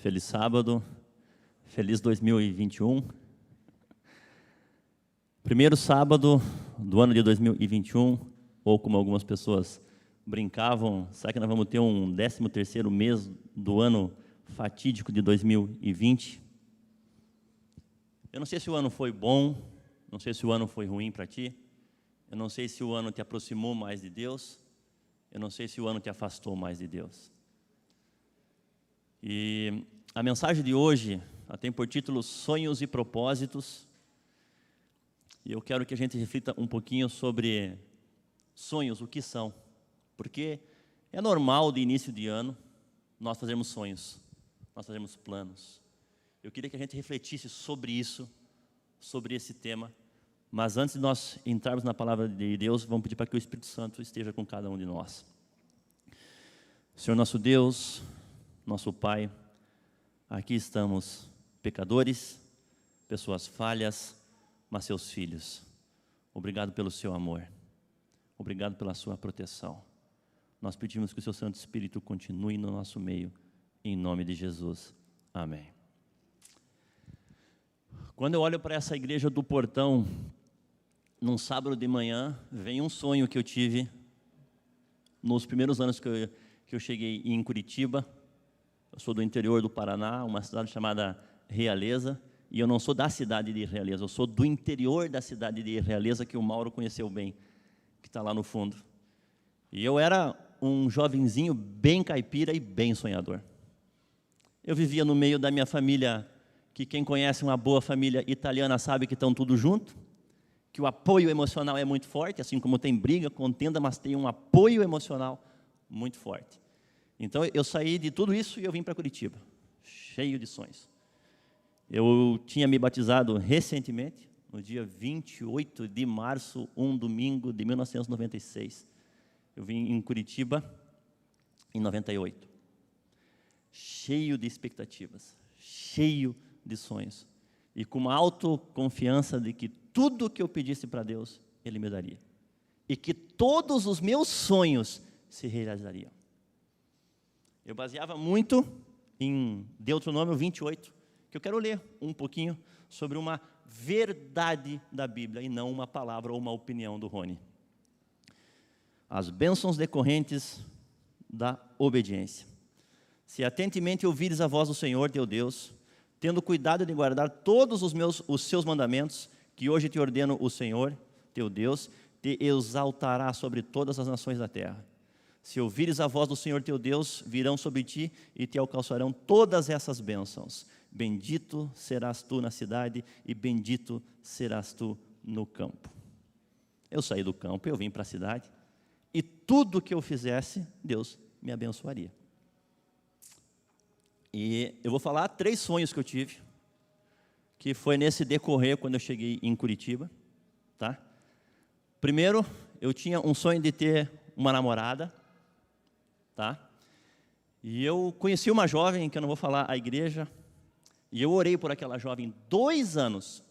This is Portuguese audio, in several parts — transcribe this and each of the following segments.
Feliz sábado, feliz 2021. Primeiro sábado do ano de 2021, ou como algumas pessoas brincavam, será que nós vamos ter um 13º mês do ano fatídico de 2020? Eu não sei se o ano foi bom, não sei se o ano foi ruim para ti, eu não sei se o ano te aproximou mais de Deus, eu não sei se o ano te afastou mais de Deus. E a mensagem de hoje tem por título Sonhos e Propósitos. E eu quero que a gente reflita um pouquinho sobre sonhos, o que são. Porque é normal de início de ano nós fazermos sonhos, nós fazermos planos. Eu queria que a gente refletisse sobre isso, sobre esse tema. Mas antes de nós entrarmos na palavra de Deus, vamos pedir para que o Espírito Santo esteja com cada um de nós. Senhor nosso Deus, nosso Pai, aqui estamos pecadores, pessoas falhas, mas seus filhos. Obrigado pelo seu amor, obrigado pela sua proteção. Nós pedimos que o seu Santo Espírito continue no nosso meio, em nome de Jesus. Amém. Quando eu olho para essa igreja do Portão, num sábado de manhã, vem um sonho que eu tive nos primeiros anos que eu cheguei em Curitiba. Eu sou do interior do Paraná, uma cidade chamada Realeza, e eu não sou da cidade de Realeza, eu sou do interior da cidade de Realeza, que o Mauro conheceu bem, que está lá no fundo. E eu era um jovenzinho bem caipira e bem sonhador. Eu vivia no meio da minha família, que quem conhece uma boa família italiana sabe que estão tudo junto, que o apoio emocional é muito forte, assim como tem briga, contenda, mas tem um apoio emocional muito forte. Então, eu saí de tudo isso e eu vim para Curitiba, cheio de sonhos. Eu tinha me batizado recentemente, no dia 28 de março, um domingo de 1996. Eu vim em Curitiba em 98. Cheio de expectativas, cheio de sonhos. E com uma autoconfiança de que tudo que eu pedisse para Deus, Ele me daria. E que todos os meus sonhos se realizariam. Eu baseava muito em Deuteronômio 28, que eu quero ler um pouquinho sobre uma verdade da Bíblia e não uma palavra ou uma opinião do Rony. As bênçãos decorrentes da obediência. Se atentemente ouvires a voz do Senhor teu Deus, tendo cuidado de guardar todos os seus mandamentos, que hoje te ordeno o Senhor teu Deus, te exaltará sobre todas as nações da terra. Se ouvires a voz do Senhor teu Deus, virão sobre ti e te alcançarão todas essas bênçãos. Bendito serás tu na cidade e bendito serás tu no campo. Eu saí do campo, eu vim para a cidade, e tudo que eu fizesse, Deus me abençoaria. E eu vou falar 3 sonhos que eu tive, que foi nesse decorrer quando eu cheguei em Curitiba. Tá? Primeiro, eu tinha um sonho de ter uma namorada. Tá? E eu conheci uma jovem, que eu não vou falar a igreja, e eu orei por aquela jovem 2 anos,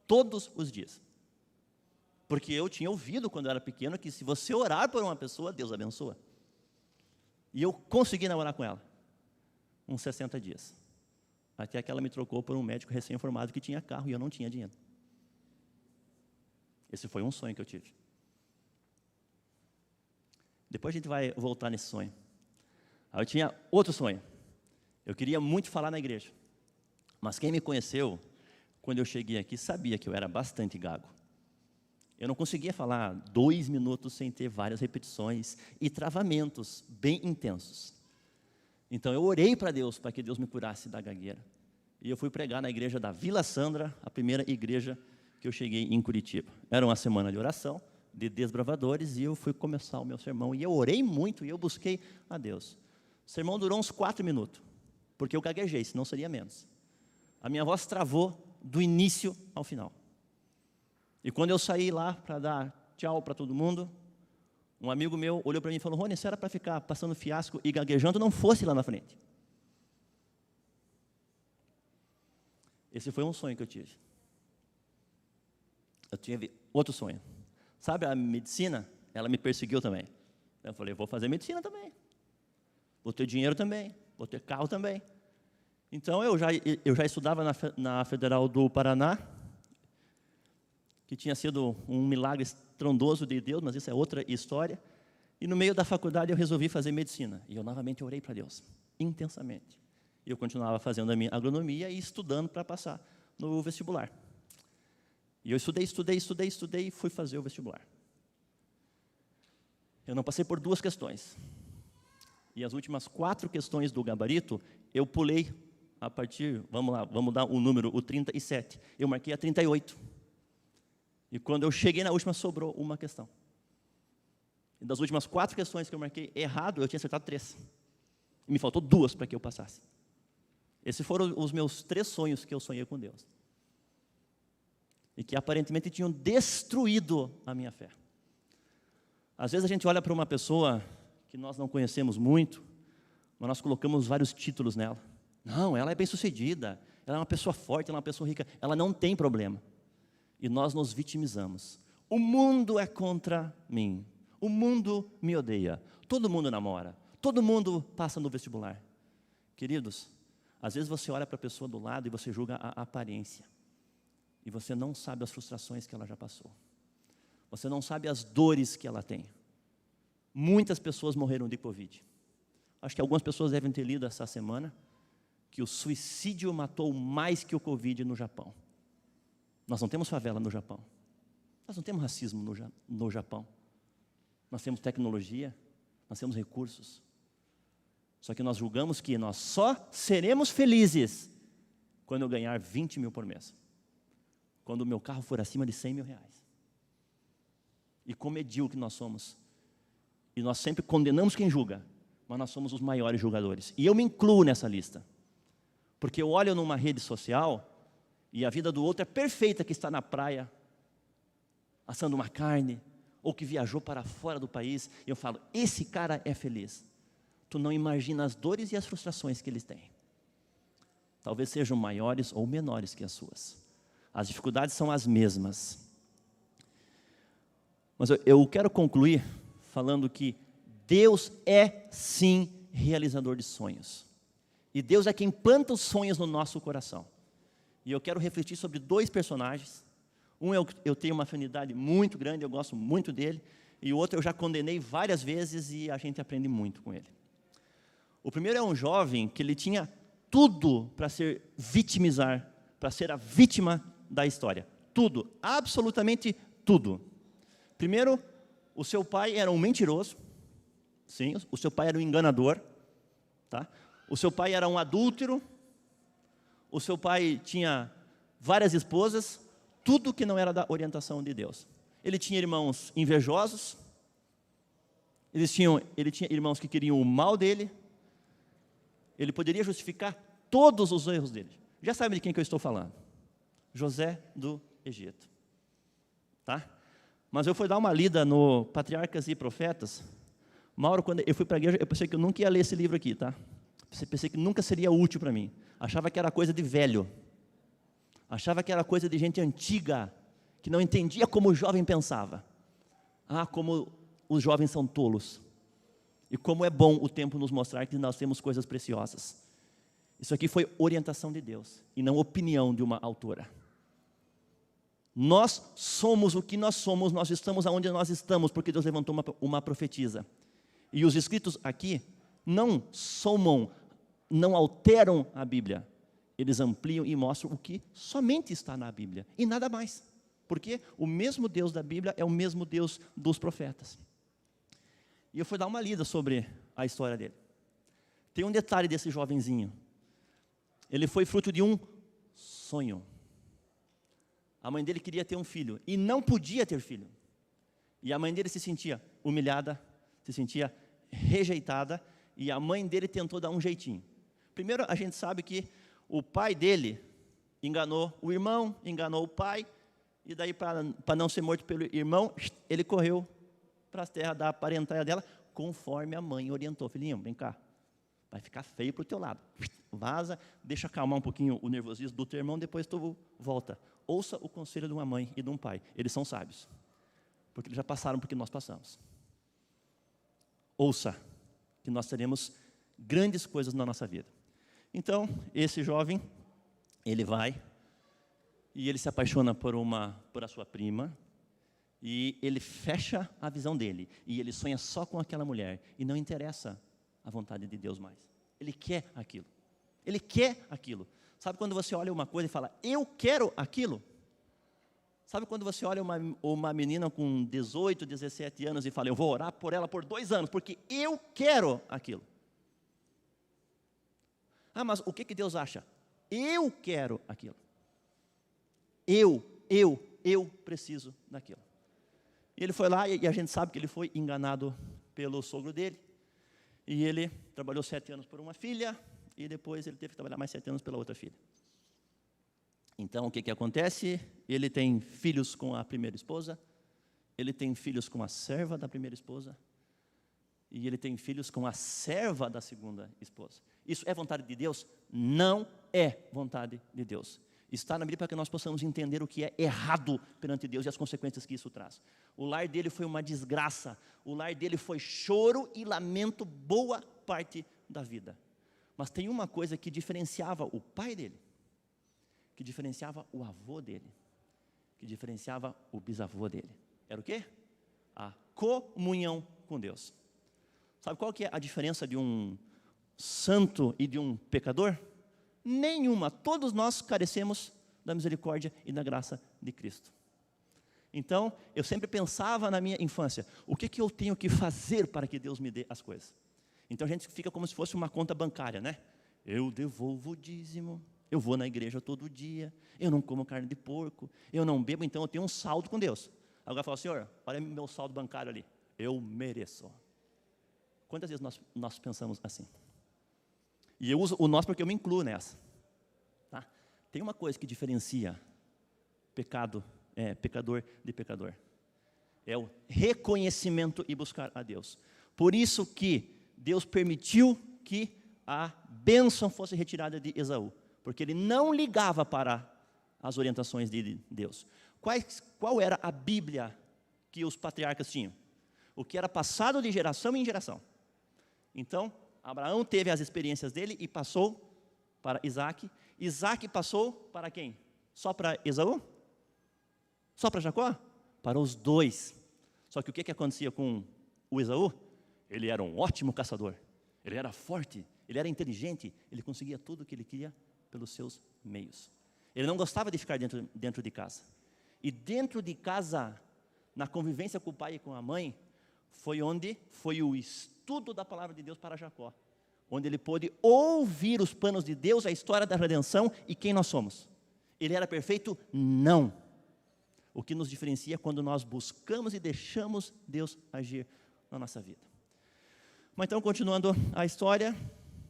todos os dias. Porque eu tinha ouvido quando eu era pequeno que se você orar por uma pessoa, Deus abençoa. E eu consegui namorar com ela, uns 60 dias. Até que ela me trocou por um médico recém-formado que tinha carro e eu não tinha dinheiro. Esse foi um sonho que eu tive. Depois a gente vai voltar nesse sonho. Aí eu tinha outro sonho. Eu queria muito falar na igreja. Mas quem me conheceu, quando eu cheguei aqui, sabia que eu era bastante gago. Eu não conseguia falar 2 minutos sem ter várias repetições e travamentos bem intensos. Então eu orei para Deus, para que Deus me curasse da gagueira. E eu fui pregar na igreja da Vila Sandra, a primeira igreja que eu cheguei em Curitiba. Era uma semana de oração, de desbravadores, e eu fui começar o meu sermão. E eu orei muito e eu busquei a Deus. O sermão durou uns 4 minutos, porque eu gaguejei, senão seria menos. A minha voz travou do início ao final. E quando eu saí lá para dar tchau para todo mundo, um amigo meu olhou para mim e falou: Rony, se era para ficar passando fiasco e gaguejando, não fosse lá na frente. Esse foi um sonho que eu tive. Eu tive outro sonho. Sabe a medicina? Ela me perseguiu também. Eu falei, vou fazer medicina também. Vou ter dinheiro também. Vou ter carro também. Então, eu já estudava na Federal do Paraná, que tinha sido um milagre estrondoso de Deus, mas isso é outra história. E no meio da faculdade eu resolvi fazer medicina. E eu novamente orei para Deus, intensamente. E eu continuava fazendo a minha agronomia e estudando para passar no vestibular. E eu estudei e fui fazer o vestibular. Eu não passei por 2 questões. E as últimas 4 questões do gabarito, eu pulei a partir, vamos dar um número, o 37. Eu marquei a 38. E quando eu cheguei na última, sobrou uma questão. E das últimas 4 questões que eu marquei errado, eu tinha acertado 3. E me faltou 2 para que eu passasse. Esses foram os meus 3 sonhos que eu sonhei com Deus. E que aparentemente tinham destruído a minha fé. Às vezes a gente olha para uma pessoa que nós não conhecemos muito, mas nós colocamos vários títulos nela. Não, ela é bem-sucedida, ela é uma pessoa forte, ela é uma pessoa rica, ela não tem problema. E nós nos vitimizamos. O mundo é contra mim. O mundo me odeia. Todo mundo namora. Todo mundo passa no vestibular. Queridos, às vezes você olha para a pessoa do lado e você julga a aparência. E você não sabe as frustrações que ela já passou. Você não sabe as dores que ela tem. Muitas pessoas morreram de Covid. Acho que algumas pessoas devem ter lido essa semana que o suicídio matou mais que o Covid no Japão. Nós não temos favela no Japão. Nós não temos racismo no Japão. Nós temos tecnologia, nós temos recursos. Só que nós julgamos que nós só seremos felizes quando eu ganhar 20 mil por mês. Quando o meu carro for acima de 100 mil reais. E como medíocre nós somos. E nós sempre condenamos quem julga, mas nós somos os maiores julgadores. E eu me incluo nessa lista. Porque eu olho numa rede social e a vida do outro é perfeita, que está na praia, assando uma carne, ou que viajou para fora do país, e eu falo, esse cara é feliz. Tu não imagina as dores e as frustrações que eles têm. Talvez sejam maiores ou menores que as suas. As dificuldades são as mesmas. Mas eu quero concluir falando que Deus é sim realizador de sonhos. E Deus é quem planta os sonhos no nosso coração. E eu quero refletir sobre 2 personagens. Um eu tenho uma afinidade muito grande, eu gosto muito dele. E o outro eu já condenei várias vezes e a gente aprende muito com ele. O primeiro é um jovem que ele tinha tudo para para ser a vítima da história. Tudo, absolutamente tudo. Primeiro, o seu pai era um mentiroso. Sim, o seu pai era um enganador. Tá? O seu pai era um adúltero. O seu pai tinha várias esposas, tudo que não era da orientação de Deus. Ele tinha irmãos invejosos, ele tinha irmãos que queriam o mal dele. Ele poderia justificar todos os erros dele. Já sabe de quem que eu estou falando? José do Egito. Tá? Mas eu fui dar uma lida no Patriarcas e Profetas. Mauro, quando eu fui para a igreja, eu pensei que eu nunca ia ler esse livro aqui, tá? Pensei que nunca seria útil para mim. Achava que era coisa de velho. Achava que era coisa de gente antiga, que não entendia como o jovem pensava. Ah, como os jovens são tolos. E como é bom o tempo nos mostrar que nós temos coisas preciosas. Isso aqui foi orientação de Deus, e não opinião de uma autora. Nós somos o que nós somos, nós estamos aonde nós estamos, porque Deus levantou uma profetisa. E os escritos aqui não somam, não alteram a Bíblia. Eles ampliam e mostram o que somente está na Bíblia, e nada mais. Porque o mesmo Deus da Bíblia é o mesmo Deus dos profetas. E eu fui dar uma lida sobre a história dele. Tem um detalhe desse jovenzinho. Ele foi fruto de um sonho. A mãe dele queria ter um filho e não podia ter filho. E a mãe dele se sentia humilhada, se sentia rejeitada, e a mãe dele tentou dar um jeitinho. Primeiro, a gente sabe que o pai dele enganou o irmão, enganou o pai, e daí, para não ser morto pelo irmão, ele correu para as terras da parentela dela, conforme a mãe orientou. Filhinho, vem cá, vai ficar feio para o teu lado. Vaza, deixa acalmar um pouquinho o nervosismo do teu irmão, depois tu volta. Ouça o conselho de uma mãe e de um pai. Eles são sábios, porque eles já passaram por que nós passamos. Ouça, que nós teremos grandes coisas na nossa vida. Então, esse jovem, ele vai e ele se apaixona por a sua prima, e ele fecha a visão dele, e ele sonha só com aquela mulher, e não interessa a vontade de Deus mais. Ele quer aquilo. Ele quer aquilo. Sabe quando você olha uma coisa e fala, eu quero aquilo? Sabe quando você olha uma menina com 18, 17 anos e fala, eu vou orar por ela por 2 anos, porque eu quero aquilo. Ah, mas o que Deus acha? Eu quero aquilo. Eu preciso daquilo. E ele foi lá, e a gente sabe que ele foi enganado pelo sogro dele. E ele trabalhou 7 anos por uma filha, e depois ele teve que trabalhar mais 7 anos pela outra filha. Então, o que acontece? Ele tem filhos com a primeira esposa, ele tem filhos com a serva da primeira esposa, e ele tem filhos com a serva da segunda esposa. Isso é vontade de Deus? Não é vontade de Deus. Está na Bíblia para que nós possamos entender o que é errado perante Deus e as consequências que isso traz. O lar dele foi uma desgraça, o lar dele foi choro e lamento boa parte da vida. Mas tem uma coisa que diferenciava o pai dele, que diferenciava o avô dele, que diferenciava o bisavô dele. Era o quê? A comunhão com Deus. Sabe qual que é a diferença de um santo e de um pecador? Nenhuma. Todos nós carecemos da misericórdia e da graça de Cristo. Então, eu sempre pensava na minha infância, o que eu tenho que fazer para que Deus me dê as coisas? Então a gente fica como se fosse uma conta bancária, né? Eu devolvo o dízimo, eu vou na igreja todo dia, eu não como carne de porco, eu não bebo, então eu tenho um saldo com Deus. Agora fala, Senhor, olha meu saldo bancário ali, eu mereço. Quantas vezes nós pensamos assim? E eu uso o nós porque eu me incluo nessa. Tá? Tem uma coisa que diferencia pecador de pecador. É o reconhecimento e buscar a Deus. Por isso que Deus permitiu que a bênção fosse retirada de Esaú. Porque ele não ligava para as orientações de Deus. Qual era a Bíblia que os patriarcas tinham? O que era passado de geração em geração. Então, Abraão teve as experiências dele e passou para Isaac. Isaac passou para quem? Só para Esaú? Só para Jacó? Para os dois. Só que o que acontecia com o Esaú? Ele era um ótimo caçador. Ele era forte, ele era inteligente, ele conseguia tudo o que ele queria pelos seus meios. Ele não gostava de ficar dentro de casa. E dentro de casa, na convivência com o pai e com a mãe, foi onde foi o estudo da palavra de Deus para Jacó, onde ele pôde ouvir os planos de Deus, a história da redenção e quem nós somos. Ele era perfeito? Não. O que nos diferencia é quando nós buscamos e deixamos Deus agir na nossa vida. Mas então, continuando a história,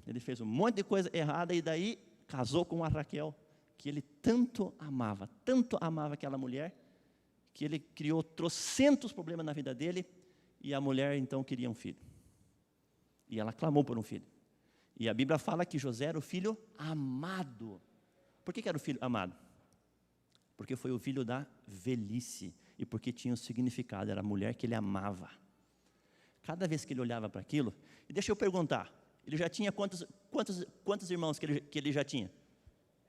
ele fez um monte de coisa errada e daí casou com a Raquel, que ele tanto amava aquela mulher, que ele criou trocentos problemas na vida dele, e a mulher então queria um filho. E ela clamou por um filho. E a Bíblia fala que José era o filho amado. Por que era o filho amado? Porque foi o filho da velhice, e porque tinha um significado, era a mulher que ele amava. Cada vez que ele olhava para aquilo, e deixa eu perguntar, ele já tinha quantos irmãos que ele já tinha?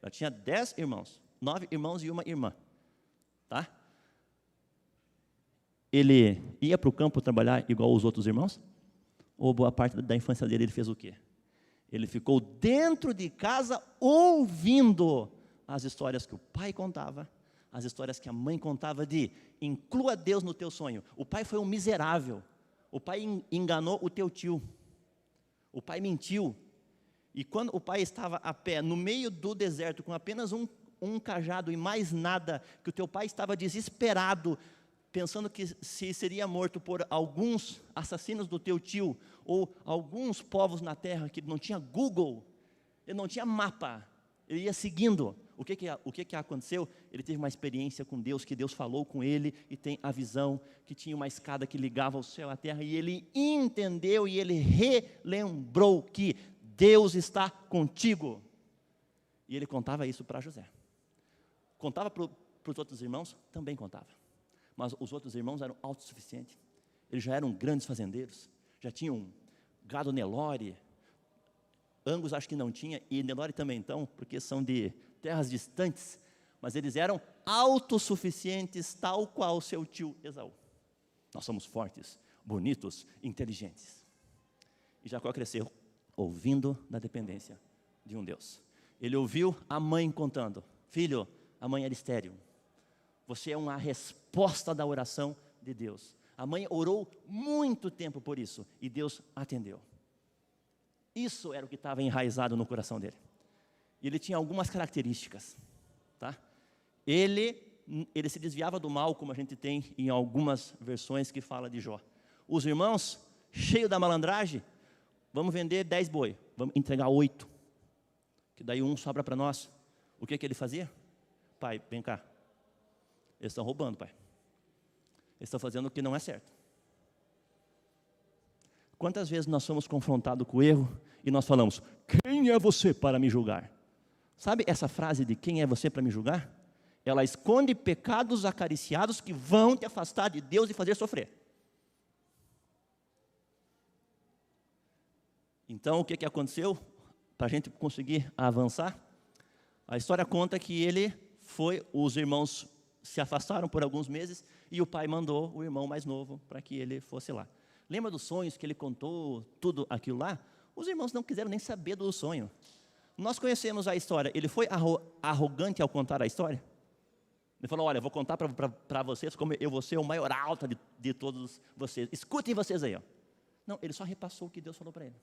Já tinha 10 irmãos, 9 irmãos e uma irmã, tá? Ele ia para o campo trabalhar igual os outros irmãos? Ou boa parte da infância dele ele fez o quê? Ele ficou dentro de casa ouvindo as histórias que o pai contava, as histórias que a mãe contava de inclua Deus no teu sonho. O pai foi um miserável, o pai enganou o teu tio, o pai mentiu. E quando o pai estava a pé, no meio do deserto, com apenas um cajado e mais nada, que o teu pai estava desesperado, pensando que se seria morto por alguns assassinos do teu tio, ou alguns povos na terra, que não tinha Google, ele não tinha mapa, ele ia seguindo. O que aconteceu? Ele teve uma experiência com Deus, que Deus falou com ele, e tem a visão, que tinha uma escada que ligava o céu à terra, e ele entendeu, e ele relembrou que Deus está contigo. E ele contava isso para José. Contava para os outros irmãos? Também contava. Mas os outros irmãos eram autossuficientes. Eles já eram grandes fazendeiros, já tinham gado Nelore, Angus acho que não tinha, e Nelore também então, porque são de terras distantes, mas eles eram autossuficientes, tal qual seu tio Esaú. Nós somos fortes, bonitos, inteligentes. E Jacó cresceu ouvindo da dependência de um Deus. Ele ouviu a mãe contando: filho, a mãe era estéril. Você é uma resposta da oração de Deus. A mãe orou muito tempo por isso, e Deus atendeu. Isso era o que estava enraizado no coração dele. E ele tinha algumas características, tá? Ele se desviava do mal, como a gente tem em algumas versões que fala de Jó. Os irmãos, cheios da malandragem: vamos vender 10 boi, vamos entregar 8, que daí um sobra para nós. O que ele fazia? Pai, vem cá, eles estão roubando, pai. Eles estão fazendo o que não é certo. Quantas vezes nós somos confrontados com o erro e nós falamos: quem é você para me julgar? Sabe essa frase de quem é você para me julgar? Ela esconde pecados acariciados que vão te afastar de Deus e fazer sofrer. Então, o que aconteceu? Para a gente conseguir avançar, a história conta que os irmãos se afastaram por alguns meses, e o pai mandou o irmão mais novo para que ele fosse lá. Lembra dos sonhos que ele contou, tudo aquilo lá? Os irmãos não quiseram nem saber do sonho. Nós conhecemos a história. Ele foi arrogante ao contar a história? Ele falou: olha, eu vou contar para vocês como eu vou ser o maior alto de todos vocês. Escutem vocês aí. Ó. Não, ele só repassou o que Deus falou para ele.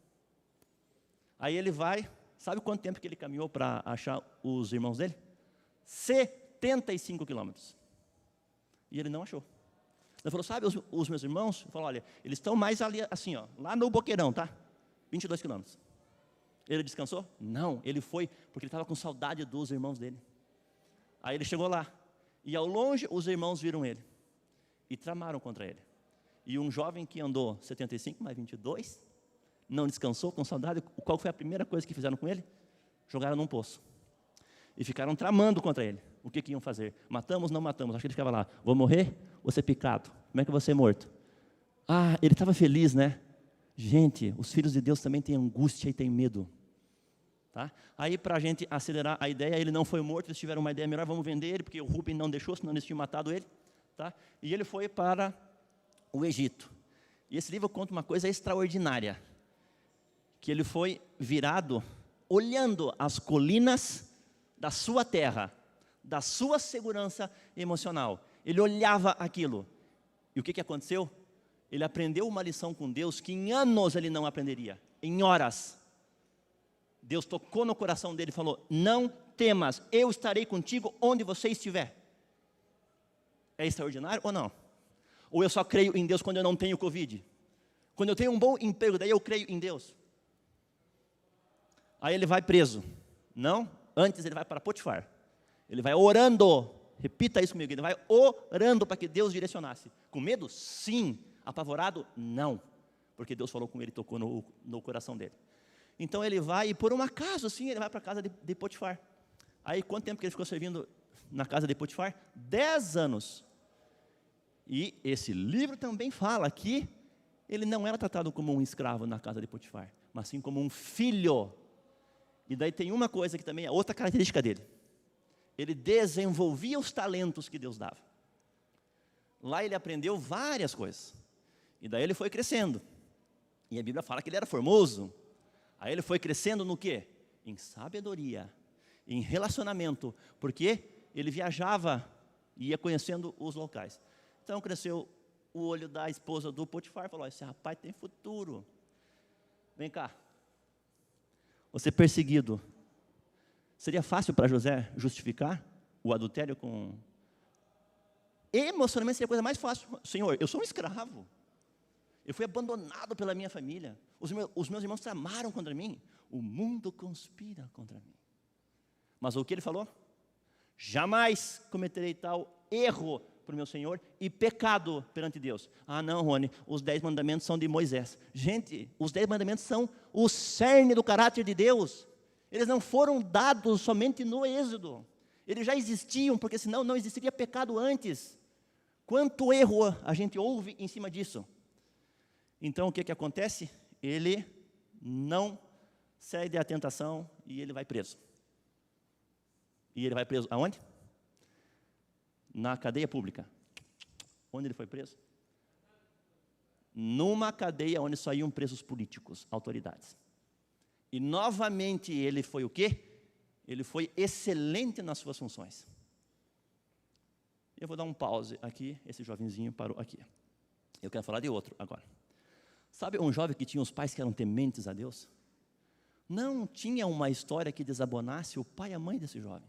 Aí ele vai, sabe quanto tempo que ele caminhou para achar os irmãos dele? 75 quilômetros. E ele não achou. Ele falou: sabe os meus irmãos? Ele falou: olha, eles estão mais ali, assim, ó, lá no Boqueirão, tá? 22 quilômetros. Ele descansou? Não, ele foi porque ele estava com saudade dos irmãos dele. Aí ele chegou lá, e ao longe os irmãos viram ele, e tramaram contra ele. E um jovem que andou 75 mais 22, não descansou, com saudade. Qual foi a primeira coisa que fizeram com ele? Jogaram num poço. E ficaram tramando contra ele. O que iam fazer? Matamos, não matamos? Acho que ele ficava lá: vou morrer ou ser picado? Como é que eu vou ser morto? Ah, ele estava feliz, né? Gente, os filhos de Deus também têm angústia e têm medo. Tá? Aí, para a gente acelerar a ideia, ele não foi morto. Eles tiveram uma ideia melhor: vamos vender ele, porque o Rubem não deixou, senão eles tinham matado ele. Tá? E ele foi para o Egito. E esse livro conta uma coisa extraordinária: que ele foi virado, olhando as colinas da sua terra, da sua segurança emocional. Ele olhava aquilo. E o que aconteceu? Ele aprendeu uma lição com Deus que em anos ele não aprenderia, em horas. Deus tocou no coração dele e falou: não temas, eu estarei contigo onde você estiver. É extraordinário ou não? Ou eu só creio em Deus quando eu não tenho Covid? Quando eu tenho um bom emprego, daí eu creio em Deus. Aí ele vai preso. Não, antes ele vai para Potifar. Ele vai orando, repita isso comigo, ele vai orando para que Deus direcionasse. Com medo? Sim. Apavorado? Não. Porque Deus falou com ele, tocou no coração dele. Então ele vai, e por um acaso, sim, ele vai para a casa de Potifar. Aí quanto tempo que ele ficou servindo na casa de Potifar? 10 anos. E esse livro também fala que ele não era tratado como um escravo na casa de Potifar, mas sim como um filho. E daí tem uma coisa que também é outra característica dele: ele desenvolvia os talentos que Deus dava. Lá ele aprendeu várias coisas. E daí ele foi crescendo. E a Bíblia fala que ele era formoso. Aí ele foi crescendo no quê? Em sabedoria, em relacionamento, porque ele viajava e ia conhecendo os locais. Então cresceu o olho da esposa do Potifar, falou: esse rapaz tem futuro. Vem cá. Você perseguido. Seria fácil para José justificar o adultério com... Emocionalmente seria a coisa mais fácil. Senhor, eu sou um escravo. Eu fui abandonado pela minha família. Os meus irmãos tramaram contra mim. O mundo conspira contra mim. Mas o que ele falou? Jamais cometerei tal erro para o meu Senhor e pecado perante Deus. Ah, não, Rony, os 10 mandamentos são de Moisés. Gente, os 10 mandamentos são o cerne do caráter de Deus. Eles não foram dados somente no Êxodo. Eles já existiam, porque senão não existiria pecado antes. Quanto erro a gente ouve em cima disso? Então, o que acontece? Ele não cede à tentação e ele vai preso. E ele vai preso aonde? Na cadeia pública. Onde ele foi preso? Numa cadeia onde só iam presos políticos, autoridades. E novamente ele foi o quê? Ele foi excelente nas suas funções. Eu vou dar um pause aqui, esse jovenzinho parou aqui. Eu quero falar de outro agora. Sabe um jovem que tinha os pais que eram tementes a Deus? Não tinha uma história que desabonasse o pai e a mãe desse jovem.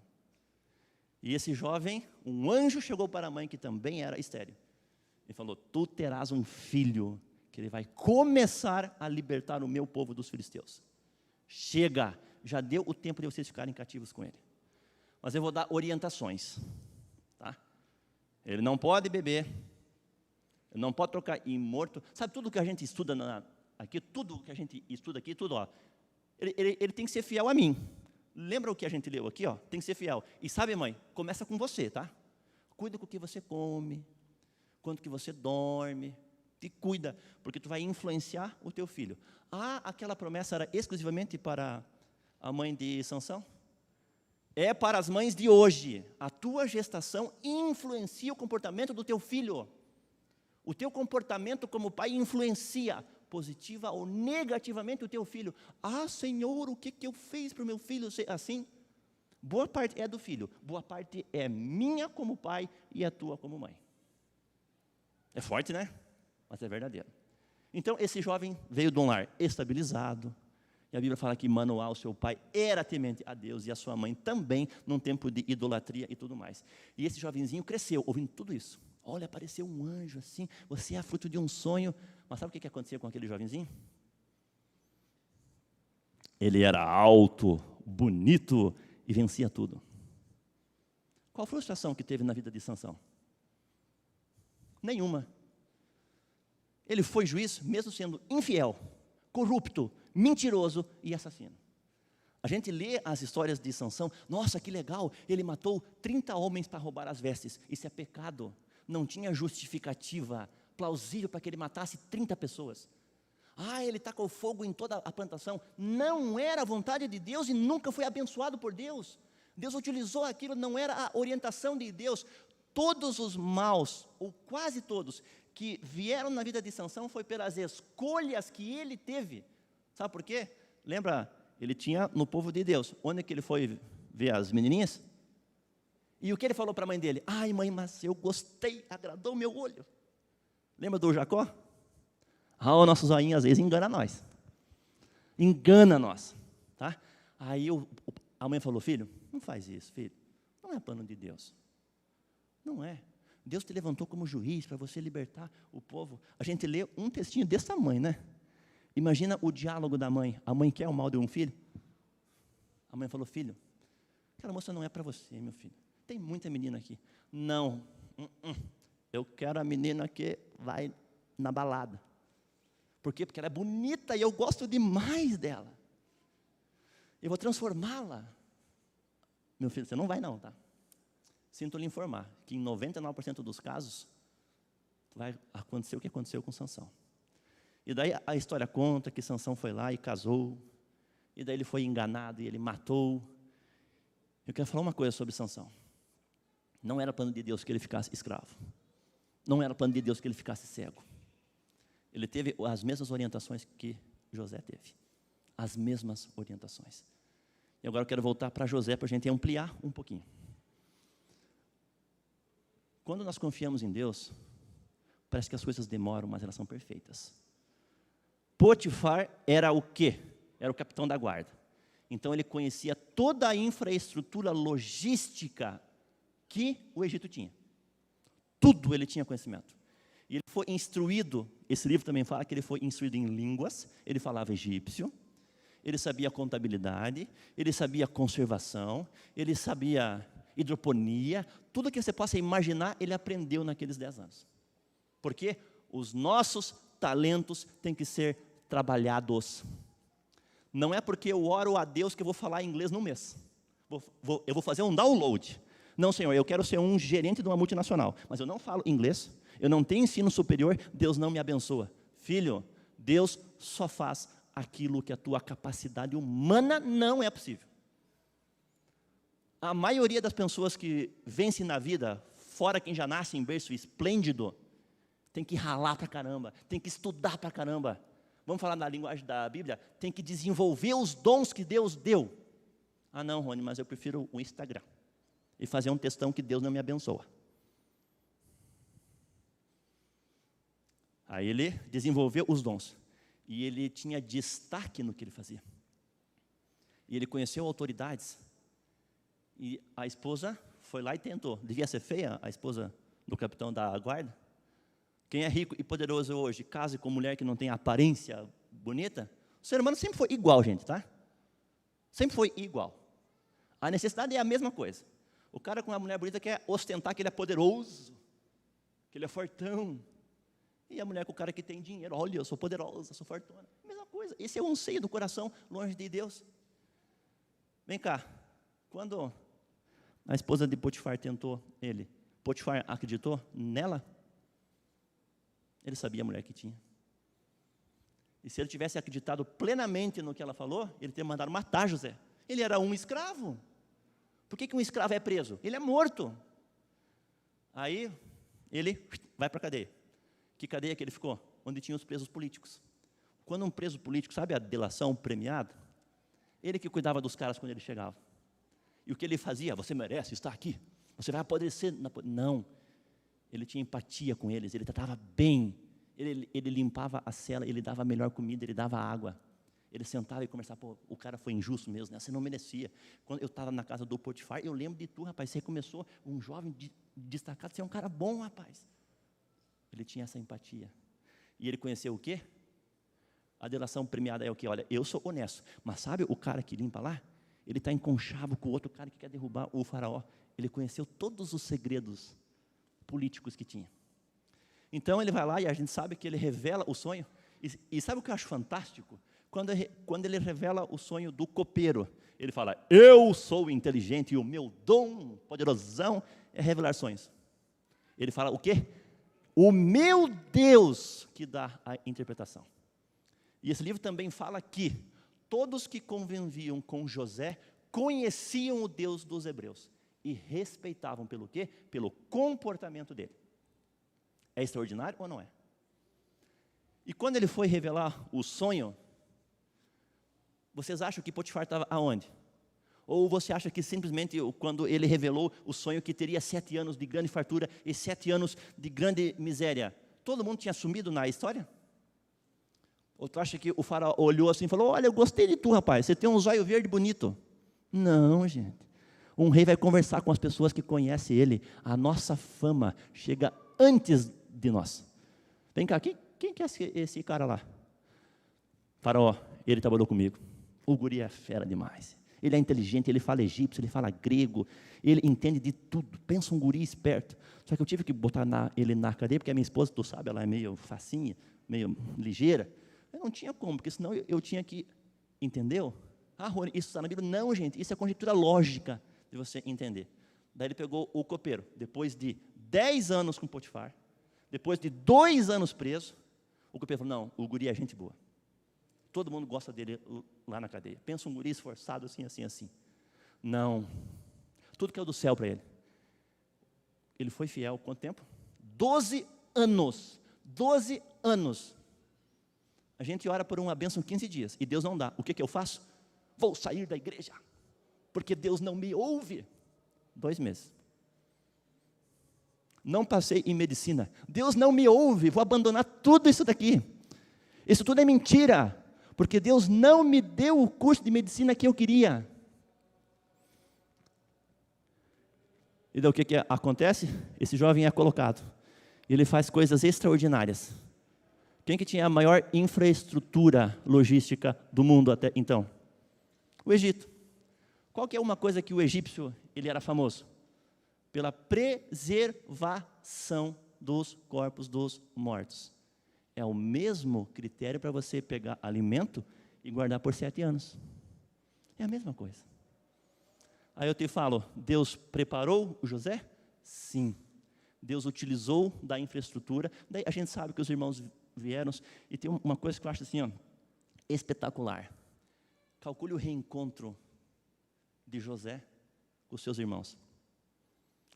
E esse jovem, um anjo chegou para a mãe que também era estéril. E falou, tu terás um filho, que ele vai começar a libertar o meu povo dos filisteus. Chega, já deu o tempo de vocês ficarem cativos com ele. Mas eu vou dar orientações. Tá? Ele não pode beber, ele não pode trocar em morto. Sabe tudo que a gente estuda aqui, tudo que a gente estuda aqui, tudo, ó. Ele tem que ser fiel a mim. Lembra o que a gente leu aqui, ó? Tem que ser fiel. E sabe, mãe, começa com você, tá? Cuida com o que você come, quanto que você dorme, te cuida, porque tu vai influenciar o teu filho. Ah, aquela promessa era exclusivamente para a mãe de Sansão? É para as mães de hoje. A tua gestação influencia o comportamento do teu filho. O teu comportamento como pai influencia positiva ou negativamente o teu filho. Ah, Senhor, o que eu fiz para o meu filho ser assim? Boa parte é do filho, boa parte é minha como pai e a tua como mãe. É forte, né? Mas é verdadeiro. Então, esse jovem veio de um lar estabilizado. E a Bíblia fala que Manoá, seu pai, era temente a Deus e a sua mãe também, num tempo de idolatria e tudo mais. E esse jovenzinho cresceu, ouvindo tudo isso. Olha, apareceu um anjo assim, você é fruto de um sonho. Mas sabe o que acontecia com aquele jovenzinho? Ele era alto, bonito e vencia tudo. Qual frustração que teve na vida de Sansão? Nenhuma. Ele foi juiz, mesmo sendo infiel, corrupto, mentiroso e assassino. A gente lê as histórias de Sansão, nossa, que legal, ele matou 30 homens para roubar as vestes. Isso é pecado. Não tinha justificativa plausível para que ele matasse 30 pessoas. Ah, ele tacou fogo em toda a plantação. Não era a vontade de Deus e nunca foi abençoado por Deus. Deus utilizou aquilo, não era a orientação de Deus. Todos os maus, ou quase todos, que vieram na vida de Sansão foi pelas escolhas que ele teve. Sabe por quê? Lembra, ele tinha no povo de Deus. Onde é que ele foi ver as menininhas? E o que ele falou para a mãe dele? Ai, mãe, mas eu gostei, agradou o meu olho. Lembra do Jacó? Ah, o nosso zoinho às vezes engana nós. Engana nós. Tá? Aí a mãe falou, filho, não faz isso, filho. Não é plano de Deus. Não é. Deus te levantou como juiz para você libertar o povo. A gente lê um textinho desse tamanho, né? Imagina o diálogo da mãe. A mãe quer o mal de um filho. A mãe falou, filho, aquela moça não é para você, meu filho. Tem muita menina aqui. Não. Eu quero a menina que vai na balada. Por quê? Porque ela é bonita e eu gosto demais dela. Eu vou transformá-la. Meu filho, você não vai não, tá? Sinto lhe informar que em 99% dos casos vai acontecer o que aconteceu com Sansão. E daí a história conta que Sansão foi lá e casou. E daí ele foi enganado e ele matou. Eu quero falar uma coisa sobre Sansão. Não era plano de Deus que ele ficasse escravo. Não era plano de Deus que ele ficasse cego. Ele teve as mesmas orientações que José teve. As mesmas orientações. E agora eu quero voltar para José para a gente ampliar um pouquinho. Quando nós confiamos em Deus, parece que as coisas demoram, mas elas são perfeitas. Potifar era o quê? Era o capitão da guarda. Então ele conhecia toda a infraestrutura logística que o Egito tinha. Tudo ele tinha conhecimento. E ele foi instruído, esse livro também fala que ele foi instruído em línguas, ele falava egípcio, ele sabia contabilidade, ele sabia conservação, ele sabia hidroponia, tudo que você possa imaginar, ele aprendeu naqueles 10 anos. Porque os nossos talentos têm que ser trabalhados. Não é porque eu oro a Deus que eu vou falar inglês num mês. Eu vou fazer um download. Não, Senhor, eu quero ser um gerente de uma multinacional, mas eu não falo inglês, eu não tenho ensino superior, Deus não me abençoa. Filho, Deus só faz aquilo que a tua capacidade humana não é possível. A maioria das pessoas que vencem na vida, fora quem já nasce em berço esplêndido, tem que ralar pra caramba, tem que estudar pra caramba. Vamos falar na linguagem da Bíblia? Tem que desenvolver os dons que Deus deu. Ah não, Rony, mas eu prefiro o Instagram. E fazer um textão que Deus não me abençoa. Aí ele desenvolveu os dons. E ele tinha destaque no que ele fazia. E ele conheceu autoridades. E a esposa foi lá e tentou. Devia ser feia a esposa do capitão da guarda? Quem é rico e poderoso hoje, case com mulher que não tem aparência bonita? O ser humano sempre foi igual, gente, tá? Sempre foi igual. A necessidade é a mesma coisa. O cara com uma mulher bonita quer ostentar que ele é poderoso, que ele é fortão. E a mulher com o cara que tem dinheiro, olha, eu sou poderosa, sou fortuna. Mesma coisa, esse é o anseio do coração longe de Deus. Vem cá, quando a esposa de Potifar tentou ele, Potifar acreditou nela? Ele sabia a mulher que tinha. E se ele tivesse acreditado plenamente no que ela falou, ele teria mandado matar José. Ele era um escravo. Por que um escravo é preso? Ele é morto. Aí, ele vai para a cadeia. Que cadeia que ele ficou? Onde tinha os presos políticos. Quando um preso político, sabe a delação premiada? Ele que cuidava dos caras quando ele chegava. E o que ele fazia? Você merece estar aqui. Você vai apodrecer. Não. Ele tinha empatia com eles, ele tratava bem, ele limpava a cela, ele dava a melhor comida, ele dava água. Ele sentava e conversava, pô, o cara foi injusto mesmo, né? Você não merecia. Quando eu estava na casa do Potifar, eu lembro de tu, rapaz, você começou um jovem destacado, você é um cara bom, rapaz. Ele tinha essa empatia. E ele conheceu o quê? A delação premiada é o quê? Olha, eu sou honesto, mas sabe o cara que limpa lá? Ele está em conchavo com o outro cara que quer derrubar o faraó. Ele conheceu todos os segredos políticos que tinha. Então ele vai lá e a gente sabe que ele revela o sonho. E sabe o que eu acho fantástico? Quando ele revela o sonho do copeiro, ele fala, eu sou inteligente e o meu dom poderosão é revelar sonhos. Ele fala o quê? O meu Deus que dá a interpretação. E esse livro também fala que todos que conviviam com José conheciam o Deus dos hebreus. E respeitavam pelo quê? Pelo comportamento dele. É extraordinário ou não é? E quando ele foi revelar o sonho, vocês acham que Potifar estava aonde? Ou você acha que simplesmente quando ele revelou o sonho que teria 7 anos de grande fartura e 7 anos de grande miséria, todo mundo tinha sumido na história? Ou tu acha que o faraó olhou assim e falou, olha, eu gostei de tu, rapaz, você tem um zóio verde bonito. Não, gente. Um rei vai conversar com as pessoas que conhecem ele. A nossa fama chega antes de nós. Vem cá, quem que é esse cara lá? Faraó, ele trabalhou comigo. O guri é fera demais. Ele é inteligente, ele fala egípcio, ele fala grego, ele entende de tudo. Pensa um guri esperto. Só que eu tive que botar ele na cadeia, porque a minha esposa, tu sabe, ela é meio facinha, meio ligeira. Eu não tinha como, porque senão eu tinha que... Entendeu? Ah, Rony, isso está na Bíblia? Não, gente, isso é conjectura lógica de você entender. Daí ele pegou o copeiro, depois de 10 anos com Potifar, depois de 2 anos preso, o copeiro falou, não, o guri é gente boa. Todo mundo gosta dele lá na cadeia. Pensa um guri esforçado assim, assim, assim. Não. Tudo caiu do céu para ele. Ele foi fiel, quanto tempo? 12 anos. 12 anos. A gente ora por uma bênção 15 dias, e Deus não dá. O que eu faço? Vou sair da igreja, porque Deus não me ouve. 2 meses. Não passei em medicina. Deus não me ouve, vou abandonar tudo isso daqui. Isso tudo é mentira, porque Deus não me deu o curso de medicina que eu queria. E daí o que acontece? Esse jovem é colocado. Ele faz coisas extraordinárias. Quem que tinha a maior infraestrutura logística do mundo até então? O Egito. Qual que é uma coisa que o egípcio ele era famoso? Pela preservação dos corpos dos mortos. É o mesmo critério para você pegar alimento e guardar por 7 anos. É a mesma coisa. Aí eu te falo, Deus preparou o José? Sim. Deus utilizou da infraestrutura. Daí a gente sabe que os irmãos vieram, e tem uma coisa que eu acho assim, ó, espetacular. Calcule o reencontro de José com os seus irmãos.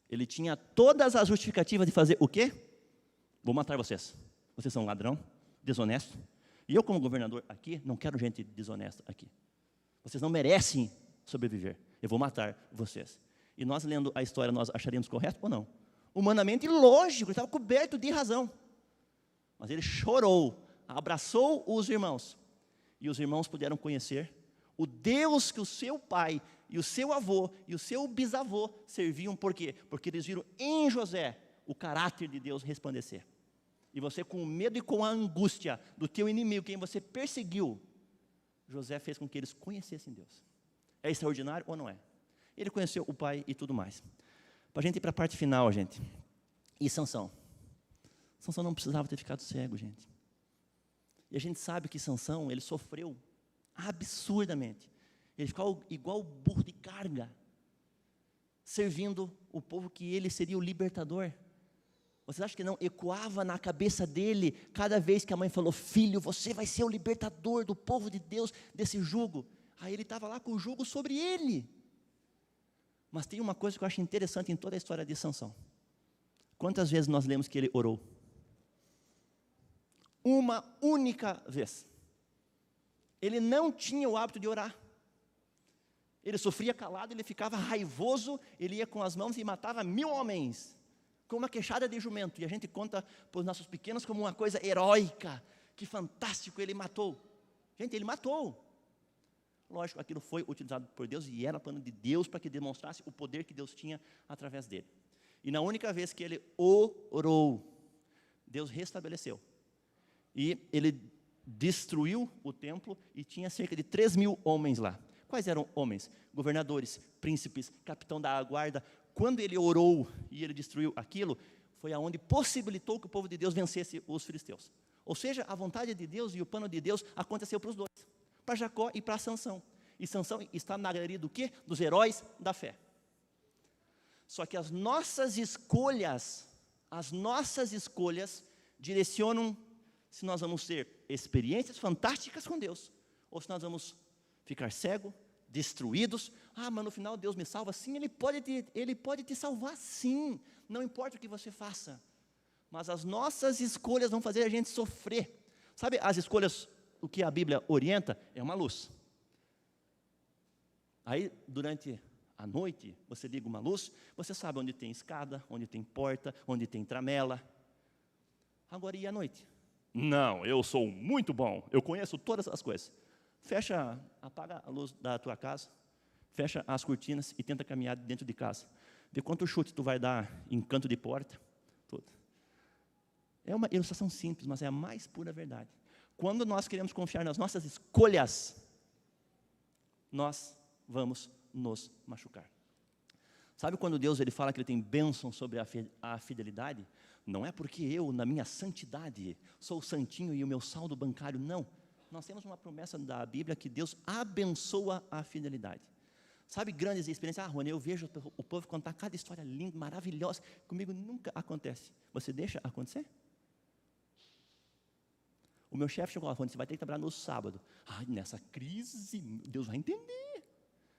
Ele tinha todas as justificativas de fazer o quê? Vou matar vocês. Vocês são ladrão, desonesto. E eu, como governador aqui, não quero gente desonesta aqui. Vocês não merecem sobreviver. Eu vou matar vocês. E nós, lendo a história, nós acharíamos correto ou não? Humanamente lógico, ele estava coberto de razão. Mas ele chorou, abraçou os irmãos. E os irmãos puderam conhecer o Deus que o seu pai e o seu avô e o seu bisavô serviam. Por quê? Porque eles viram em José o caráter de Deus resplandecer. E você, com o medo e com a angústia do teu inimigo, quem você perseguiu, José fez com que eles conhecessem Deus. É extraordinário ou não é? Ele conheceu o pai e tudo mais. Para a gente ir para a parte final, gente. E Sansão? Sansão não precisava ter ficado cego, gente. E a gente sabe que Sansão, ele sofreu absurdamente. Ele ficou igual burro de carga, servindo o povo que ele seria o libertador. Vocês acham que não ecoava na cabeça dele, cada vez que a mãe falou, filho, você vai ser o libertador do povo de Deus, desse jugo? Aí ele estava lá com o jugo sobre ele. Mas tem uma coisa que eu acho interessante em toda a história de Sansão. Quantas vezes nós lemos que ele orou? Uma única vez. Ele não tinha o hábito de orar. Ele sofria calado, ele ficava raivoso, ele ia com as mãos e matava 1000 homens, com uma queixada de jumento. E a gente conta para os nossos pequenos como uma coisa heróica. Que fantástico, ele matou. Gente, ele matou. Lógico, aquilo foi utilizado por Deus e era plano de Deus para que demonstrasse o poder que Deus tinha através dele. E na única vez que ele orou, Deus restabeleceu. E ele destruiu o templo e tinha cerca de 3.000 homens lá. Quais eram homens? Governadores, príncipes, capitão da guarda. Quando ele orou e ele destruiu aquilo, foi aonde possibilitou que o povo de Deus vencesse os filisteus. Ou seja, a vontade de Deus e o plano de Deus aconteceu para os dois. Para Jacó e para Sansão. E Sansão está na galeria do quê? Dos heróis da fé. Só que as nossas escolhas direcionam se nós vamos ter experiências fantásticas com Deus, ou se nós vamos ficar cegos, destruídos. Ah, mas no final Deus me salva. Sim, Ele pode te salvar, sim. Não importa o que você faça. Mas as nossas escolhas vão fazer a gente sofrer. Sabe, as escolhas, o que a Bíblia orienta, é uma luz. Aí, durante a noite, você liga uma luz, você sabe onde tem escada, onde tem porta, onde tem tramela. Agora, e à noite? Não, eu sou muito bom, eu conheço todas as coisas. Apaga a luz da tua casa, fecha as cortinas e tenta caminhar dentro de casa. Vê quanto chute tu vai dar em canto de porta. Tudo. É uma ilustração simples, mas é a mais pura verdade. Quando nós queremos confiar nas nossas escolhas, nós vamos nos machucar. Sabe quando Deus ele fala que Ele tem bênção sobre a fidelidade? Não é porque eu, na minha santidade, sou santinho e o meu saldo bancário, não. Nós temos uma promessa da Bíblia que Deus abençoa a fidelidade. Sabe grandes experiências? Ah, Rony, eu vejo o povo contar cada história linda, maravilhosa. Comigo nunca acontece. Você deixa acontecer? O meu chefe chegou lá, Rony, você vai ter que trabalhar no sábado. Ah, nessa crise, Deus vai entender.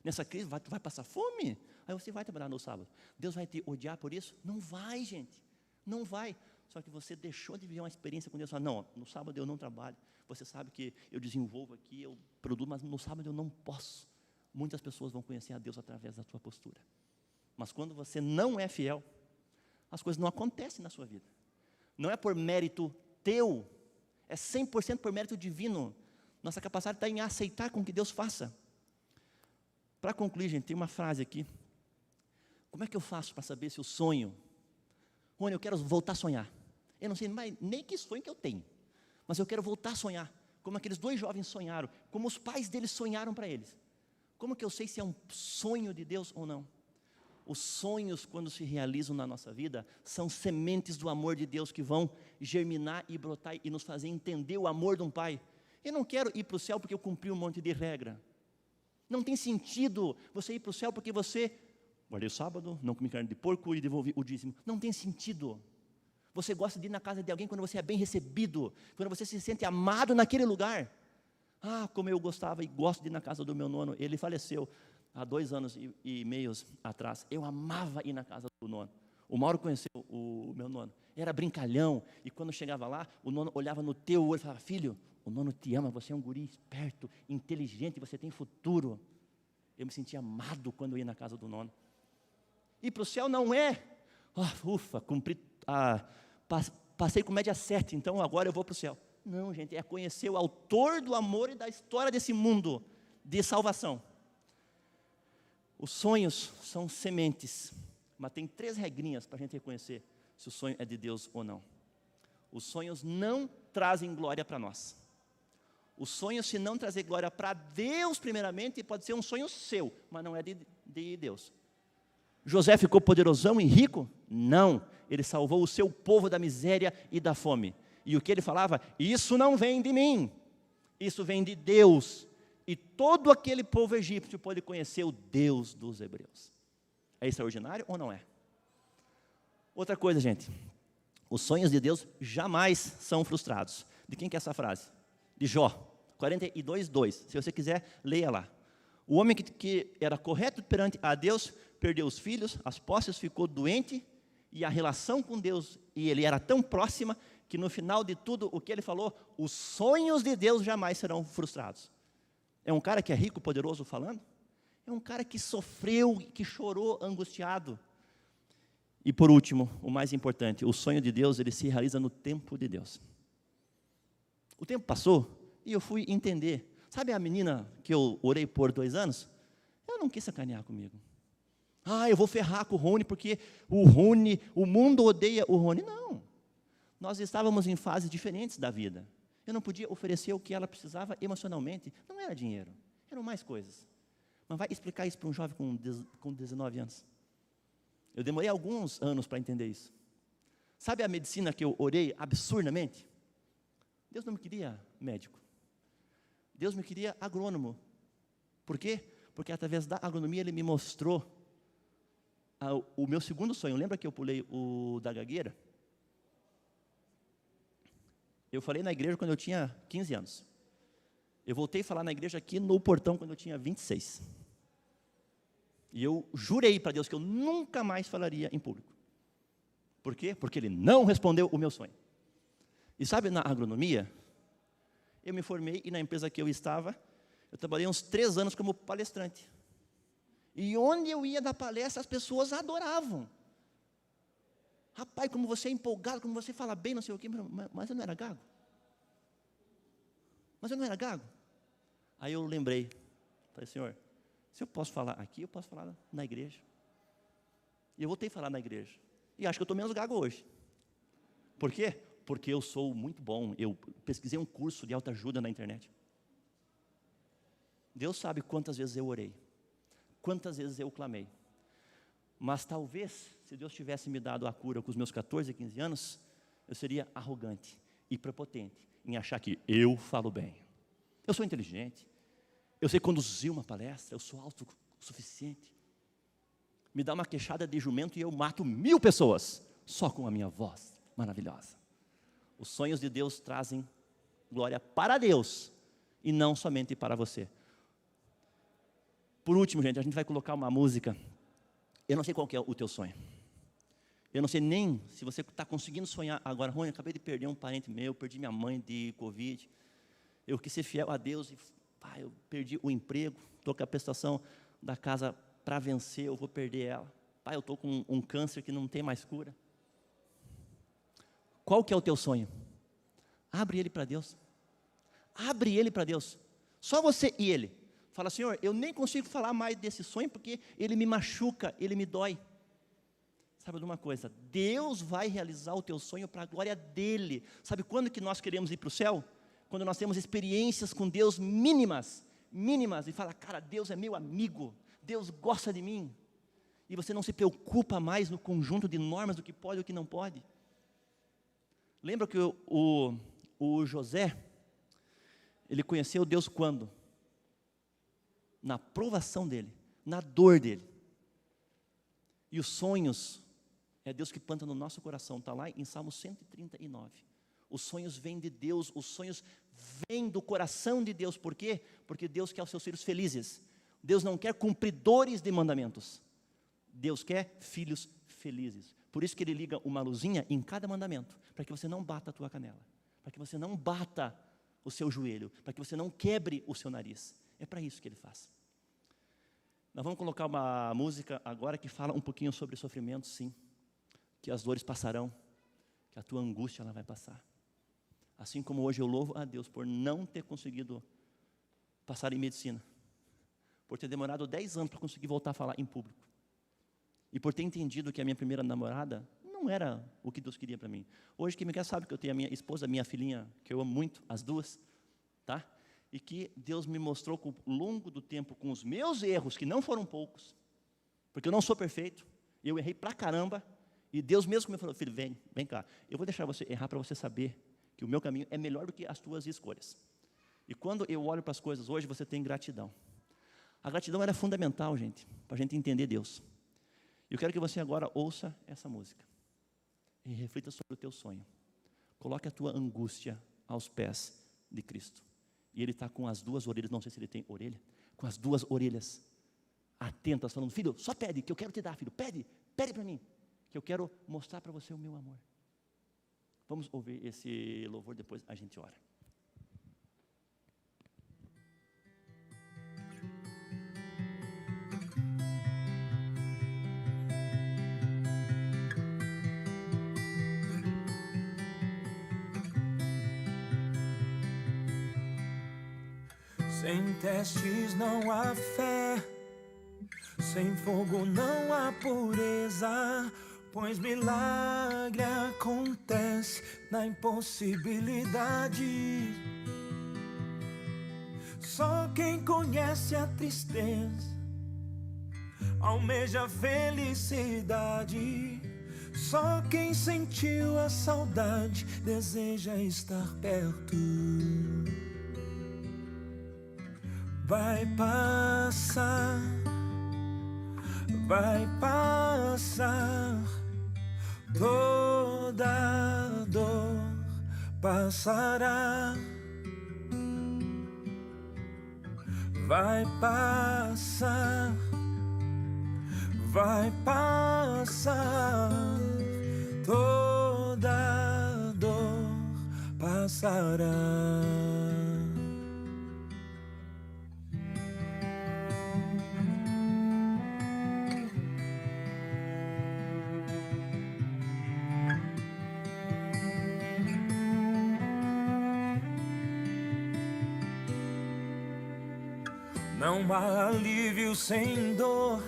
Nessa crise, tu vai passar fome? Aí você vai trabalhar no sábado. Deus vai te odiar por isso? Não vai, gente. Não vai. Só que você deixou de viver uma experiência com Deus. Fala, não, no sábado eu não trabalho. Você sabe que eu desenvolvo aqui, eu produzo, mas no sábado eu não posso. Muitas pessoas vão conhecer a Deus através da tua postura. Mas quando você não é fiel, as coisas não acontecem na sua vida. Não é por mérito teu, é 100% por mérito divino. Nossa capacidade está em aceitar com que Deus faça. Para concluir, gente, tem uma frase aqui. Como é que eu faço para saber se eu sonho? Rony, eu quero voltar a sonhar. Eu não sei nem que sonho que eu tenho, mas eu quero voltar a sonhar, como aqueles 2 jovens sonharam, como os pais deles sonharam para eles. Como que eu sei se é um sonho de Deus ou não? Os sonhos, quando se realizam na nossa vida, são sementes do amor de Deus que vão germinar e brotar e nos fazer entender o amor de um pai. Eu não quero ir para o céu porque eu cumpri um monte de regra. Não tem sentido você ir para o céu porque você guardei o sábado, não comi carne de porco e devolvi o dízimo. Não tem sentido. Você gosta de ir na casa de alguém quando você é bem recebido, quando você se sente amado naquele lugar. Ah, como eu gostava e gosto de ir na casa do meu nono. Ele faleceu há 2 anos e meio atrás. Eu amava ir na casa do nono. O Mauro conheceu o meu nono. Era brincalhão. E quando chegava lá, o nono olhava no teu olho e falava: filho, o nono te ama, você é um guri esperto, inteligente, você tem futuro. Eu me sentia amado quando eu ia na casa do nono. E para o céu não é, ufa, passei com média 7, então agora eu vou para o céu. Não, gente, é conhecer o autor do amor e da história desse mundo de salvação. Os sonhos são sementes, mas tem 3 regrinhas para a gente reconhecer se o sonho é de Deus ou não. Os sonhos não trazem glória para nós. O sonho, se não trazer glória para Deus primeiramente, pode ser um sonho seu, mas não é de Deus. José ficou poderosão e rico? Não, ele salvou o seu povo da miséria e da fome. E o que ele falava? Isso não vem de mim, isso vem de Deus. E todo aquele povo egípcio pôde conhecer o Deus dos hebreus. É extraordinário ou não é? Outra coisa, gente, os sonhos de Deus jamais são frustrados. De quem que é essa frase? De Jó, 42:2. Se você quiser, leia lá. O homem que era correto perante a Deus, perdeu os filhos, as posses, ficou doente, e a relação com Deus, e ele era tão próxima, que no final de tudo, o que ele falou, os sonhos de Deus jamais serão frustrados. É um cara que é rico, poderoso falando? É um cara que sofreu, que chorou, angustiado. E por último, o mais importante, o sonho de Deus, ele se realiza no tempo de Deus. O tempo passou, e eu fui entender. Sabe a menina que eu orei por 2 anos? Ela não quis sacanear comigo. Ah, eu vou ferrar com o Rony, porque o mundo odeia o Rony. Não. Nós estávamos em fases diferentes da vida. Eu não podia oferecer o que ela precisava emocionalmente. Não era dinheiro, eram mais coisas. Mas vai explicar isso para um jovem com 19 anos. Eu demorei alguns anos para entender isso. Sabe a medicina que eu orei absurdamente? Deus não me queria médico. Deus me queria agrônomo. Por quê? Porque através da agronomia Ele me mostrou o meu segundo sonho. Lembra que eu pulei o da gagueira? Eu falei na igreja quando eu tinha 15 anos. Eu voltei a falar na igreja aqui no portão quando eu tinha 26. E eu jurei para Deus que eu nunca mais falaria em público. Por quê? Porque Ele não respondeu o meu sonho. E sabe, na agronomia, eu me formei e na empresa que eu estava, eu trabalhei uns 3 anos como palestrante. E onde eu ia dar palestra, as pessoas adoravam. Rapaz, como você é empolgado, como você fala bem, não sei o quê, mas eu não era gago. Mas eu não era gago. Aí eu lembrei, falei, Senhor, se eu posso falar aqui, eu posso falar na igreja. E eu voltei a falar na igreja. E acho que eu estou menos gago hoje. Por quê? Porque eu sou muito bom. Eu pesquisei um curso de autoajuda na internet. Deus sabe quantas vezes eu orei. Quantas vezes eu clamei. Mas talvez, se Deus tivesse me dado a cura com os meus 14, 15 anos, eu seria arrogante e prepotente em achar que eu falo bem. Eu sou inteligente. Eu sei conduzir uma palestra. Eu sou autossuficiente. Me dá uma queixada de jumento e eu mato 1000 pessoas. Só com a minha voz maravilhosa. Os sonhos de Deus trazem glória para Deus e não somente para você. Por último, gente, a gente vai colocar uma música. Eu não sei qual que é o teu sonho. Eu não sei nem se você está conseguindo sonhar agora. Rony, eu acabei de perder um parente meu, perdi minha mãe de Covid. Eu quis ser fiel a Deus e eu perdi o emprego. Estou com a prestação da casa para vencer, eu vou perder ela. Eu estou com um câncer que não tem mais cura. Qual que é o teu sonho? Abre ele para Deus. Abre ele para Deus. Só você e Ele. Fala, Senhor, eu nem consigo falar mais desse sonho porque ele me machuca, ele me dói. Sabe de uma coisa? Deus vai realizar o teu sonho para a glória dEle. Sabe quando que nós queremos ir para o céu? Quando nós temos experiências com Deus mínimas, e fala, cara, Deus é meu amigo, Deus gosta de mim. E você não se preocupa mais no conjunto de normas do que pode e o que não pode. Lembra que o José, ele conheceu Deus quando? Na provação dele, na dor dele. E os sonhos, é Deus que planta no nosso coração, está lá em Salmo 139. Os sonhos vêm de Deus, os sonhos vem do coração de Deus. Por quê? Porque Deus quer os seus filhos felizes. Deus não quer cumpridores de mandamentos. Deus quer filhos felizes. Por isso que Ele liga uma luzinha em cada mandamento, para que você não bata a tua canela, para que você não bata o seu joelho, para que você não quebre o seu nariz. É para isso que Ele faz. Nós vamos colocar uma música agora que fala um pouquinho sobre sofrimento, sim. Que as dores passarão, que a tua angústia ela vai passar. Assim como hoje eu louvo a Deus por não ter conseguido passar em medicina, por ter demorado 10 anos para conseguir voltar a falar em público, e por ter entendido que a minha primeira namorada não era o que Deus queria para mim. Hoje quem me quer sabe que eu tenho a minha esposa, a minha filhinha, que eu amo muito, as duas, tá? E que Deus me mostrou ao longo do tempo, com os meus erros, que não foram poucos, porque eu não sou perfeito, eu errei pra caramba, e Deus mesmo me falou, filho, vem cá, eu vou deixar você errar para você saber que o meu caminho é melhor do que as tuas escolhas. E quando eu olho para as coisas hoje, você tem gratidão. A gratidão era fundamental, gente, para a gente entender Deus. Eu quero que você agora ouça essa música e reflita sobre o teu sonho. Coloque a tua angústia aos pés de Cristo. E Ele está com as duas orelhas, não sei se Ele tem orelha, com as duas orelhas atentas, falando, filho, só pede, que eu quero te dar, filho, pede para mim, que eu quero mostrar para você o meu amor. Vamos ouvir esse louvor, depois a gente ora. Sem testes não há fé, sem fogo não há pureza, pois milagre acontece na impossibilidade. Só quem conhece a tristeza almeja a felicidade. Só quem sentiu a saudade deseja estar perto. Vai passar, toda dor passará. Vai passar, toda dor passará. Não há alívio sem dor,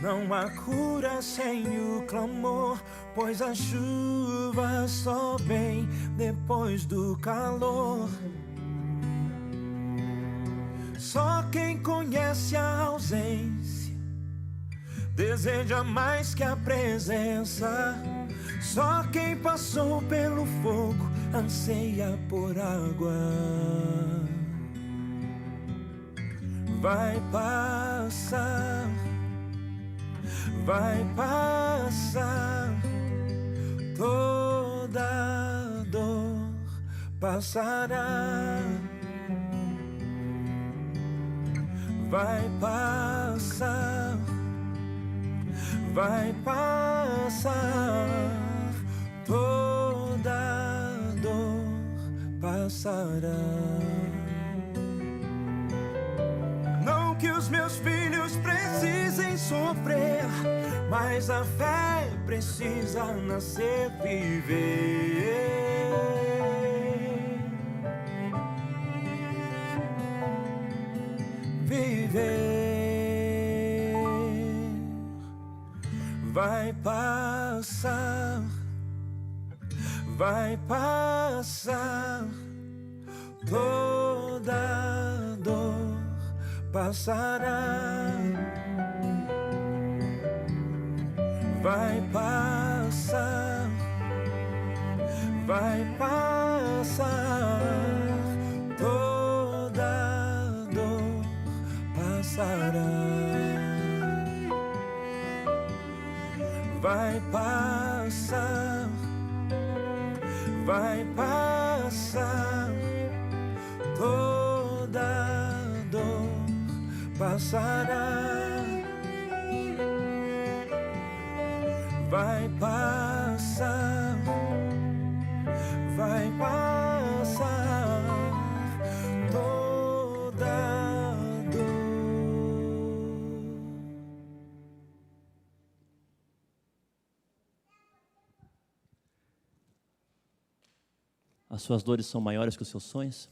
não há cura sem o clamor, pois a chuva só vem depois do calor. Só quem conhece a ausência deseja mais que a presença. Só quem passou pelo fogo anseia por água. Vai passar, toda dor passará. Vai passar, toda dor passará. Que os meus filhos precisem sofrer, mas a fé precisa nascer, viver. Vai passar, toda dor passará. Vai passar, toda dor passará. Vai passar, passará, vai passar, vai passar toda dor. As suas dores são maiores que os seus sonhos?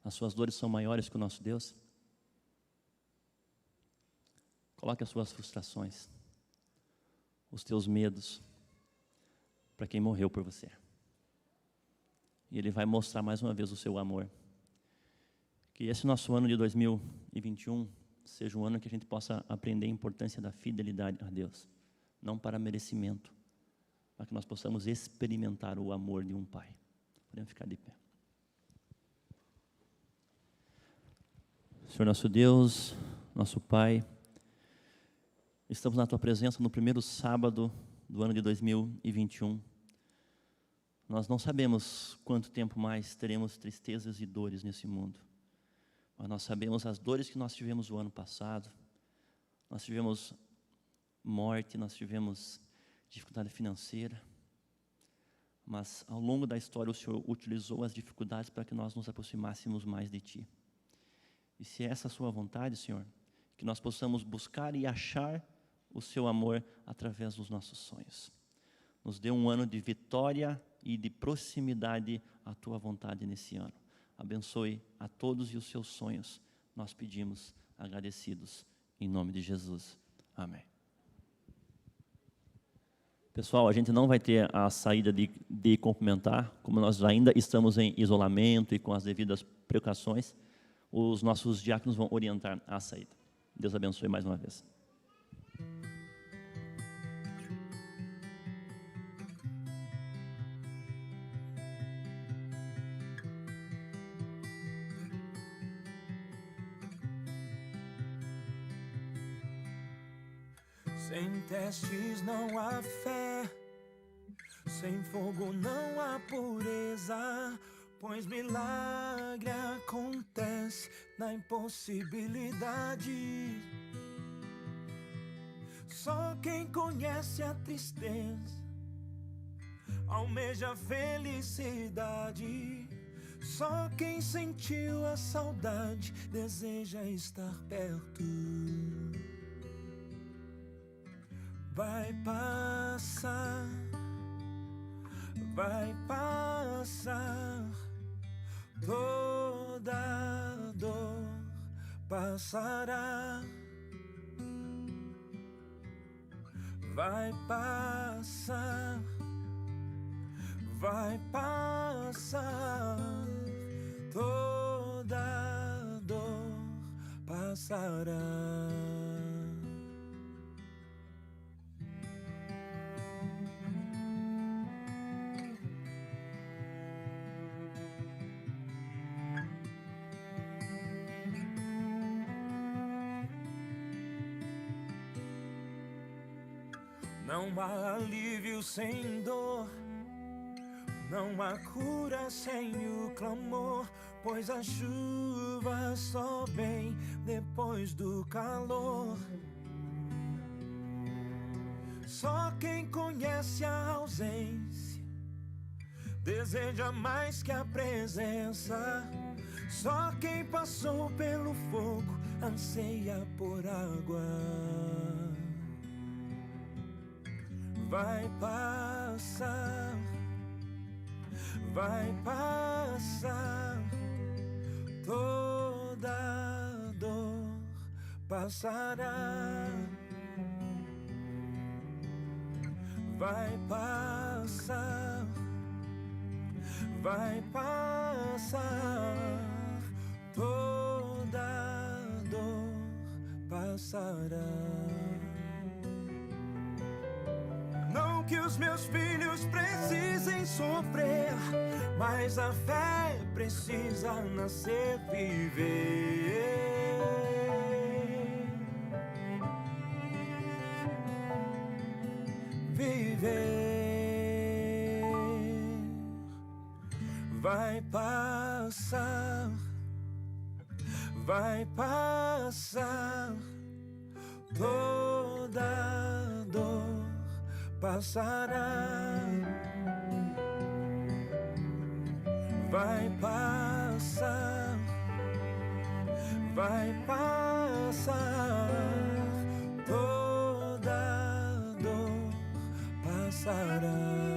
As suas dores são maiores que o nosso Deus? Coloque as suas frustrações, os teus medos, para quem morreu por você. E Ele vai mostrar mais uma vez o seu amor. Que esse nosso ano de 2021 seja um ano que a gente possa aprender a importância da fidelidade a Deus. Não para merecimento, para que nós possamos experimentar o amor de um Pai. Podemos ficar de pé. Senhor nosso Deus, nosso Pai, estamos na Tua presença no primeiro sábado do ano de 2021. Nós não sabemos quanto tempo mais teremos tristezas e dores nesse mundo, mas nós sabemos as dores que nós tivemos o ano passado. Nós tivemos morte, nós tivemos dificuldade financeira, mas ao longo da história o Senhor utilizou as dificuldades para que nós nos aproximássemos mais de Ti. E se é essa a sua vontade, Senhor, que nós possamos buscar e achar o seu amor através dos nossos sonhos. Nos dê um ano de vitória e de proximidade à Tua vontade nesse ano. Abençoe a todos e os seus sonhos. Nós pedimos agradecidos em nome de Jesus. Amém. Pessoal, a gente não vai ter a saída de cumprimentar, como nós ainda estamos em isolamento e com as devidas precauções. Os nossos diáconos vão orientar a saída. Deus abençoe mais uma vez. Sem testes não há fé, sem fogo não há pureza, pois milagre acontece na impossibilidade. Só quem conhece a tristeza almeja a felicidade. Só quem sentiu a saudade deseja estar perto. Vai passar, vai passar, toda dor passará. Vai passar, vai passar, toda dor passará. Não há alívio sem dor, não há cura sem o clamor, pois a chuva só vem depois do calor. Só quem conhece a ausência deseja mais que a presença. Só quem passou pelo fogo anseia por água. Vai passar, vai passar, toda dor passará. Vai passar, vai passar, toda dor passará. Não que os meus filhos precisem sofrer, mas a fé precisa nascer, viver. Viver. Vai passar, vai passar, toda dor passará. Vai passar, vai passar, toda dor passará.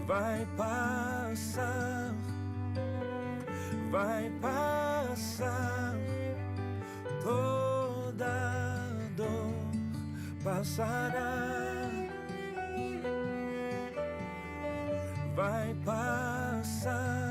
Vai passar, vai passar, toda dor passará. Vai passar.